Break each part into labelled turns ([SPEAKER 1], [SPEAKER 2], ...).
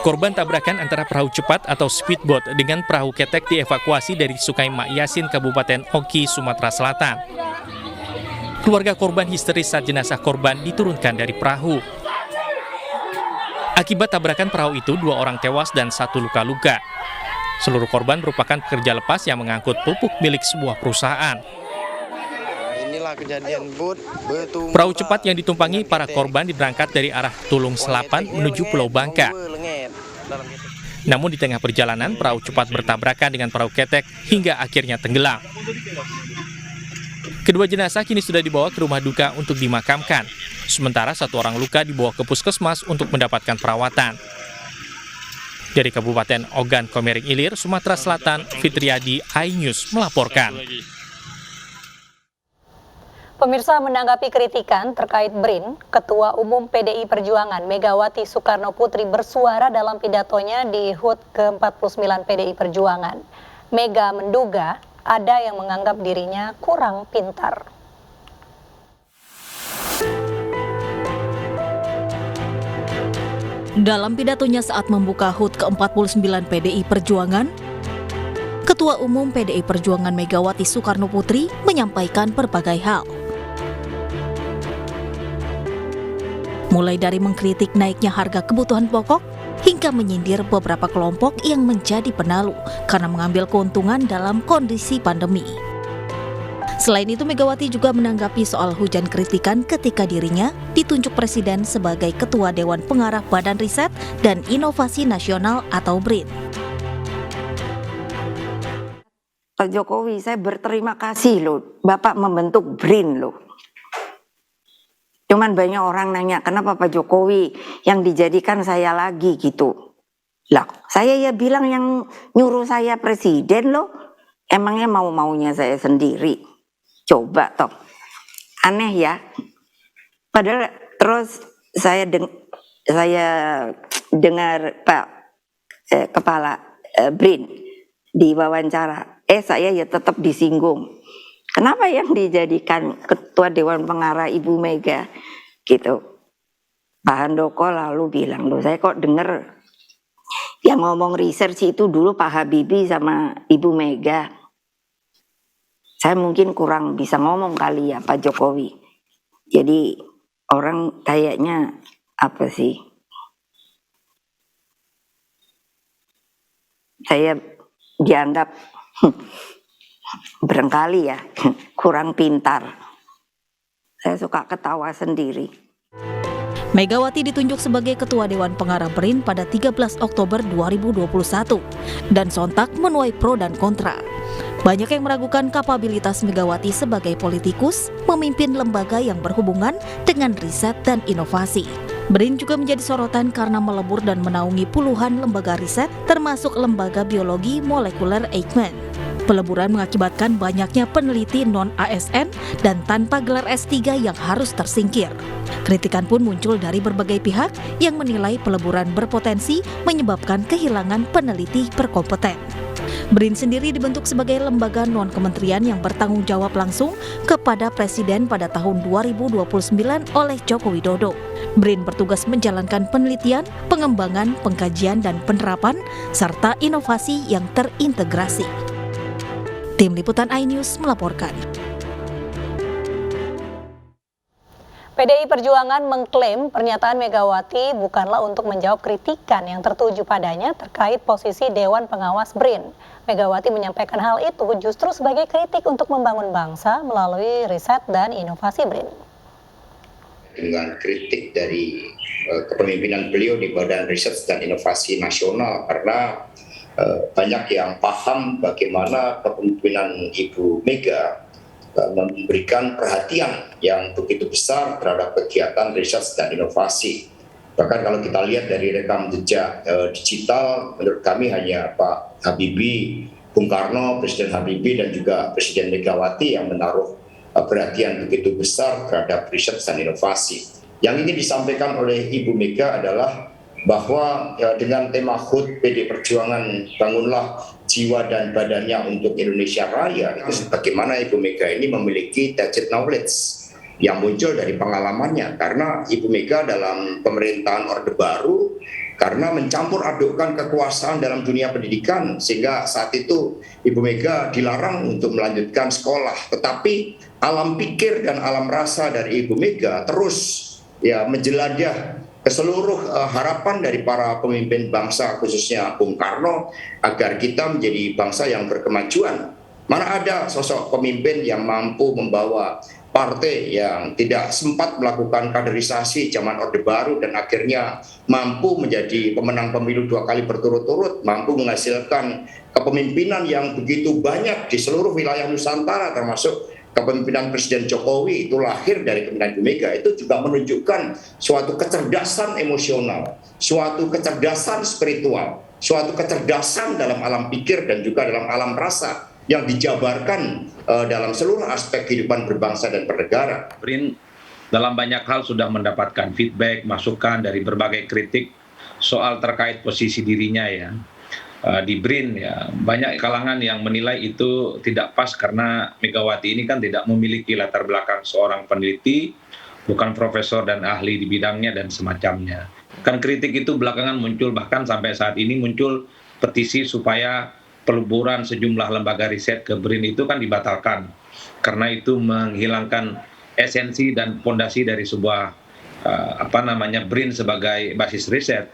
[SPEAKER 1] Korban tabrakan antara perahu cepat atau speedboat dengan perahu ketek dievakuasi dari Sungai Mak Yasin, Kabupaten Oki, Sumatera Selatan. Keluarga korban histeris saat jenazah korban diturunkan dari perahu. Akibat tabrakan perahu itu, 2 orang tewas dan 1 luka-luka. Seluruh korban merupakan pekerja lepas yang mengangkut pupuk milik sebuah perusahaan.
[SPEAKER 2] Kejadian
[SPEAKER 1] perahu cepat yang ditumpangi para korban diberangkat dari arah Tulung Selapan menuju Pulau Bangka. Namun di tengah perjalanan, perahu cepat bertabrakan dengan perahu ketek hingga akhirnya tenggelam. Kedua jenazah kini sudah dibawa ke rumah duka untuk dimakamkan. Sementara 1 orang luka dibawa ke puskesmas untuk mendapatkan perawatan. Dari Kabupaten Ogan Komering Ilir, Sumatera Selatan, Fitriadi, iNews melaporkan.
[SPEAKER 3] Pemirsa, menanggapi kritikan terkait BRIN, Ketua Umum PDI Perjuangan Megawati Soekarno Putri bersuara dalam pidatonya di HUT ke-49 PDI Perjuangan. Mega menduga ada yang menganggap dirinya kurang pintar.
[SPEAKER 4] Dalam pidatonya saat membuka HUT ke-49 PDI Perjuangan, Ketua Umum PDI Perjuangan Megawati Soekarno Putri menyampaikan berbagai hal. Mulai dari mengkritik naiknya harga kebutuhan pokok, hingga menyindir beberapa kelompok yang menjadi penalu karena mengambil keuntungan dalam kondisi pandemi. Selain itu, Megawati juga menanggapi soal hujan kritikan ketika dirinya ditunjuk Presiden sebagai Ketua Dewan Pengarah Badan Riset dan Inovasi Nasional atau BRIN.
[SPEAKER 5] Pak Jokowi, saya berterima kasih loh, Bapak membentuk BRIN loh. Cuman banyak orang nanya, kenapa Pak Jokowi yang dijadikan saya lagi gitu. Lah, saya ya bilang yang nyuruh saya presiden loh. Emangnya mau-maunya saya sendiri. Coba toh. Aneh ya. Padahal terus saya dengar Pak Kepala BRIN di wawancara. Saya ya tetap disinggung. Kenapa yang dijadikan Ketua Dewan Pengarah Ibu Mega gitu? Pak Handoko lalu bilang, loh saya kok denger yang ngomong research itu dulu Pak Habibie sama Ibu Mega. Saya mungkin kurang bisa ngomong kali ya Pak Jokowi. Jadi orang kayaknya apa sih? Saya dianggap barangkali ya kurang pintar. Saya suka ketawa sendiri.
[SPEAKER 4] Megawati ditunjuk sebagai Ketua Dewan Pengarah BRIN pada 13 Oktober 2021 dan sontak menuai pro dan kontra. Banyak yang meragukan kapabilitas Megawati sebagai politikus memimpin lembaga yang berhubungan dengan riset dan inovasi. BRIN juga menjadi sorotan karena melebur dan menaungi puluhan lembaga riset termasuk lembaga biologi molekuler Eijkman. Peleburan mengakibatkan banyaknya peneliti non-ASN dan tanpa gelar S3 yang harus tersingkir. Kritikan pun muncul dari berbagai pihak yang menilai peleburan berpotensi menyebabkan kehilangan peneliti berkompeten. BRIN sendiri dibentuk sebagai lembaga non-kementerian yang bertanggung jawab langsung kepada Presiden pada tahun 2029 oleh Joko Widodo. BRIN bertugas menjalankan penelitian, pengembangan, pengkajian, dan penerapan, serta inovasi yang terintegrasi. Tim Liputan iNews melaporkan.
[SPEAKER 3] PDI Perjuangan mengklaim pernyataan Megawati bukanlah untuk menjawab kritikan yang tertuju padanya terkait posisi Dewan Pengawas BRIN. Megawati menyampaikan hal itu justru sebagai kritik untuk membangun bangsa melalui riset dan inovasi BRIN.
[SPEAKER 6] Dengan kritik dari kepemimpinan beliau di Badan Riset dan Inovasi Nasional karena banyak yang paham bagaimana kepemimpinan Ibu Mega memberikan perhatian yang begitu besar terhadap kegiatan riset dan inovasi. Bahkan kalau kita lihat dari rekam jejak digital, menurut kami hanya Pak Habibie, Bung Karno, Presiden Habibie dan juga Presiden Megawati yang menaruh perhatian begitu besar terhadap riset dan inovasi. Yang ini disampaikan oleh Ibu Mega adalah bahwa dengan tema HUT PD Perjuangan bangunlah jiwa dan badannya untuk Indonesia Raya, itu bagaimana Ibu Mega ini memiliki tacit knowledge yang muncul dari pengalamannya, karena Ibu Mega dalam pemerintahan Orde Baru karena mencampur adukkan kekuasaan dalam dunia pendidikan, sehingga saat itu Ibu Mega dilarang untuk melanjutkan sekolah. Tetapi alam pikir dan alam rasa dari Ibu Mega terus menjelajah ke seluruh harapan dari para pemimpin bangsa, khususnya Bung Karno, agar kita menjadi bangsa yang berkemajuan. Mana ada sosok pemimpin yang mampu membawa partai yang tidak sempat melakukan kaderisasi zaman Orde Baru dan akhirnya mampu menjadi pemenang pemilu 2 kali berturut-turut, mampu menghasilkan kepemimpinan yang begitu banyak di seluruh wilayah Nusantara, termasuk kepemimpinan Presiden Jokowi itu lahir dari kepemimpinan Ibu Mega. Itu juga menunjukkan suatu kecerdasan emosional, suatu kecerdasan spiritual, suatu kecerdasan dalam alam pikir dan juga dalam alam rasa yang dijabarkan dalam seluruh aspek kehidupan berbangsa dan bernegara.
[SPEAKER 2] BRIN dalam banyak hal sudah mendapatkan feedback, masukan dari berbagai kritik soal terkait posisi dirinya di BRIN banyak kalangan yang menilai itu tidak pas karena Megawati ini kan tidak memiliki latar belakang seorang peneliti, bukan profesor dan ahli di bidangnya dan semacamnya. Kan kritik itu belakangan muncul, bahkan sampai saat ini muncul petisi supaya peluburan sejumlah lembaga riset ke BRIN itu kan dibatalkan karena itu menghilangkan esensi dan fondasi dari sebuah BRIN sebagai basis riset.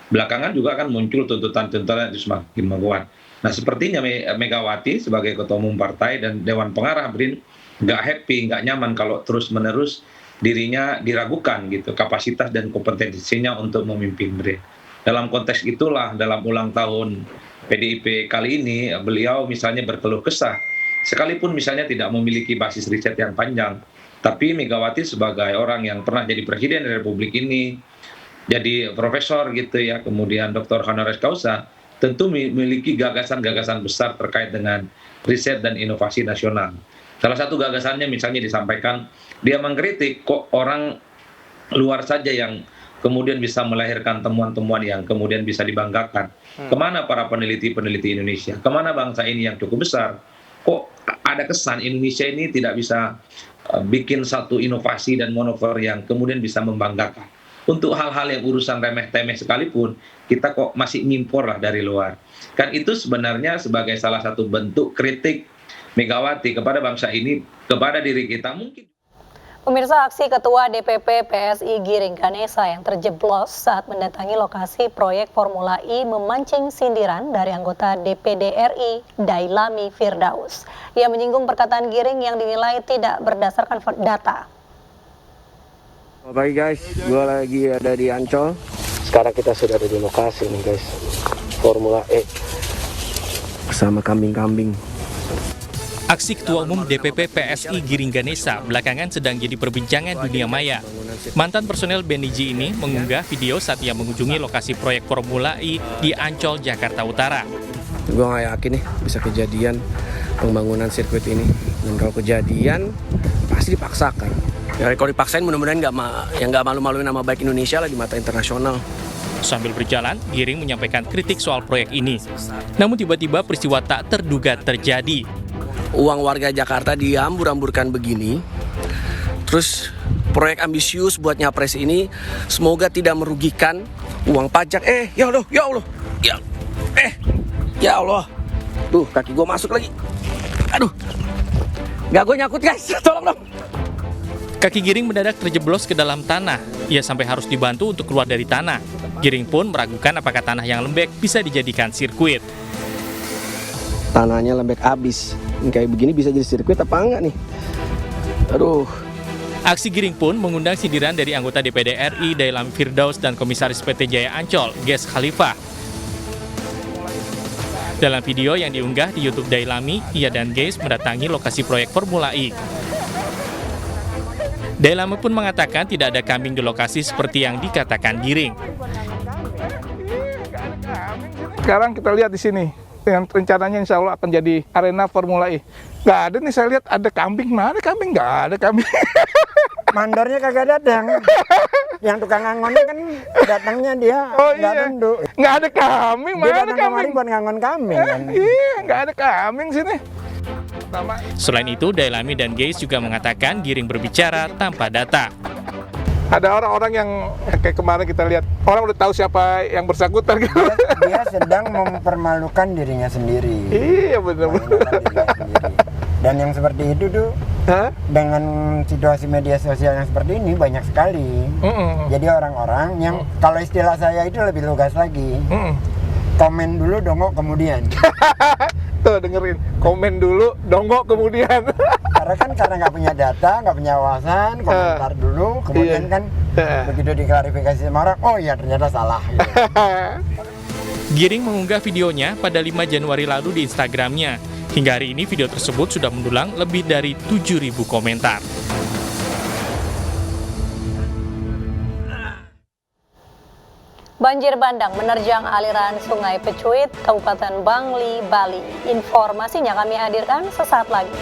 [SPEAKER 2] Belakangan juga kan muncul tuntutan-tuntutan itu semakin menguat. Nah, sepertinya Megawati sebagai ketua umum partai dan Dewan Pengarah BRIN nggak happy, nggak nyaman kalau terus-menerus dirinya diragukan gitu kapasitas dan kompetensinya untuk memimpin BRIN. Dalam konteks itulah dalam ulang tahun PDIP kali ini beliau misalnya berkeluh kesah, sekalipun misalnya tidak memiliki basis riset yang panjang, tapi Megawati sebagai orang yang pernah jadi presiden Republik ini, jadi profesor gitu kemudian doktor honoris causa, tentu memiliki gagasan-gagasan besar terkait dengan riset dan inovasi nasional. Salah satu gagasannya misalnya disampaikan, dia mengkritik kok orang luar saja yang kemudian bisa melahirkan temuan-temuan yang kemudian bisa dibanggakan. Kemana para peneliti-peneliti Indonesia? Kemana bangsa ini yang cukup besar? Kok ada kesan Indonesia ini tidak bisa bikin satu inovasi dan manuver yang kemudian bisa membanggakan. Untuk hal-hal yang urusan remeh-temeh sekalipun, kita kok masih ngimpor lah dari luar. Kan itu sebenarnya sebagai salah satu bentuk kritik Megawati kepada bangsa ini, kepada diri kita mungkin.
[SPEAKER 3] Pemirsa, aksi Ketua DPP PSI Giring Ganesa yang terjeblos saat mendatangi lokasi proyek Formula E memancing sindiran dari anggota DPD RI Dailami Firdaus. Ia menyinggung perkataan Giring yang dinilai tidak berdasarkan data.
[SPEAKER 7] Selamat pagi guys, gue lagi ada di Ancol. Sekarang kita sudah ada di lokasi nih guys, Formula E bersama kambing-kambing.
[SPEAKER 1] Aksi Ketua Umum DPP PSI Giring Ganesa belakangan sedang jadi perbincangan dunia maya. Mantan personel BNI ini mengunggah video saat ia mengunjungi lokasi proyek Formula E di Ancol, Jakarta Utara.
[SPEAKER 7] Gue gak yakin nih bisa kejadian pembangunan sirkuit ini. Dan kalau kejadian pasti dipaksakan. Ya kalau dipaksain mudah-mudahan nggak malu-maluin nama baik Indonesia lah di mata internasional.
[SPEAKER 1] Sambil berjalan, Giring menyampaikan kritik soal proyek ini. Namun tiba-tiba peristiwa tak terduga terjadi.
[SPEAKER 7] Uang warga Jakarta diambur-amburkan begini. Terus proyek ambisius buat nyapres ini semoga tidak merugikan uang pajak. Ya Allah. Tuh kaki gue masuk lagi. Aduh. Gak, gue nyangkut guys. Tolong dong.
[SPEAKER 1] Kaki Giring mendadak terjeblos ke dalam tanah. Ia sampai harus dibantu untuk keluar dari tanah. Giring pun meragukan apakah tanah yang lembek bisa dijadikan sirkuit.
[SPEAKER 7] Tanahnya lembek abis. Kayak begini bisa jadi sirkuit apa enggak nih? Aduh.
[SPEAKER 1] Aksi Giring pun mengundang sindiran dari anggota DPD RI Dailami Firdaus dan Komisaris PT Jaya Ancol, Ges Khalifah. Dalam video yang diunggah di YouTube Dailami, ia dan Ges mendatangi lokasi proyek Formula E. Dailami pun mengatakan tidak ada kambing di lokasi seperti yang dikatakan Giring.
[SPEAKER 8] Sekarang kita lihat di sini. Yang rencananya insya Allah akan jadi arena Formula E. Gak ada nih, saya lihat ada kambing. Mana kambing? Gak ada kambing.
[SPEAKER 9] Mandornya kagak datang. Yang tukang ngangonnya kan datangnya dia nggak nunduk.
[SPEAKER 8] Nggak ada kambing, mana ada kambing?
[SPEAKER 9] Buat ngangon kambing kan.
[SPEAKER 8] Iya, nggak ada kambing sini.
[SPEAKER 1] Selain itu, Dailami dan Ges juga mengatakan Giring berbicara tanpa data.
[SPEAKER 8] Ada orang-orang yang kayak kemarin kita lihat, orang udah tahu siapa yang bersangkutan gitu.
[SPEAKER 9] Dia sedang mempermalukan dirinya sendiri.
[SPEAKER 8] Iya benar.
[SPEAKER 9] Mempermalukan dirinya sendiri. Dan yang seperti itu tuh, dengan situasi media sosial yang seperti ini banyak sekali. Jadi orang-orang yang kalau istilah saya itu lebih lugas lagi. Komen dulu, dongok kemudian.
[SPEAKER 8] Tuh dengerin, komen dulu, dongok kemudian.
[SPEAKER 9] Karena nggak punya data, nggak punya wawasan, komentar dulu, kemudian kan begitu diklarifikasi sama orang, oh iya ternyata salah. Gitu.
[SPEAKER 1] Giring mengunggah videonya pada 5 Januari lalu di Instagramnya. Hingga hari ini video tersebut sudah mendulang lebih dari 7.000 komentar.
[SPEAKER 3] Banjir bandang menerjang aliran Sungai Pecuit, Kabupaten Bangli, Bali. Informasinya kami hadirkan sesaat lagi.